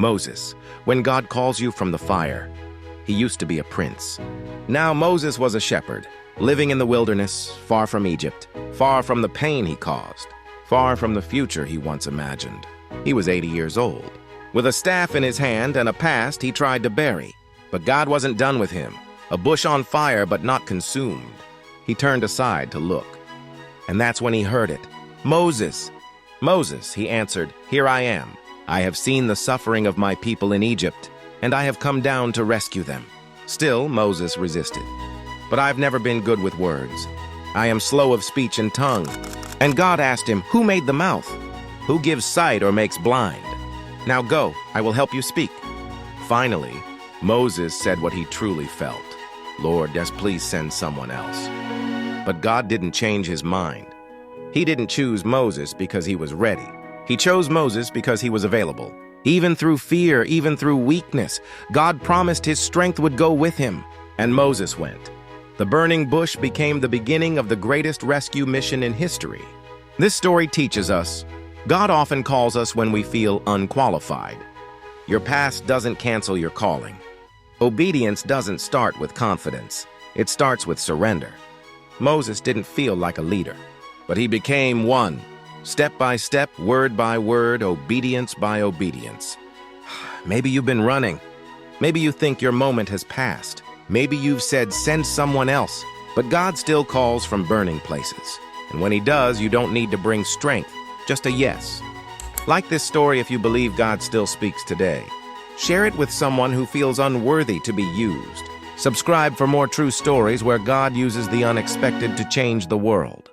Moses, when God calls you from the fire. He used to be a prince. Now Moses was a shepherd, living in the wilderness, far from Egypt, far from the pain he caused, far from the future he once imagined. He was 80 years old. With a staff in his hand and a past he tried to bury. But God wasn't done with him. A bush on fire but not consumed. He turned aside to look. And that's when he heard it. "Moses! Moses," he answered, "here I am. I have seen the suffering of my people in Egypt, and I have come down to rescue them." Still, Moses resisted. "But I've never been good with words. I am slow of speech and tongue." And God asked him, "Who made the mouth? Who gives sight or makes blind? Now go, I will help you speak." Finally, Moses said what he truly felt. "Lord, just please send someone else." But God didn't change his mind. He didn't choose Moses because he was ready. He chose Moses because he was available. Even through fear, even through weakness, God promised his strength would go with him. And Moses went. The burning bush became the beginning of the greatest rescue mission in history. This story teaches us, God often calls us when we feel unqualified. Your past doesn't cancel your calling. Obedience doesn't start with confidence. It starts with surrender. Moses didn't feel like a leader, but he became one. Step by step, word by word, obedience by obedience. Maybe you've been running. Maybe you think your moment has passed. Maybe you've said, "Send someone else." But God still calls from burning places. And when he does, you don't need to bring strength, just a yes. Like this story if you believe God still speaks today. Share it with someone who feels unworthy to be used. Subscribe for more true stories where God uses the unexpected to change the world.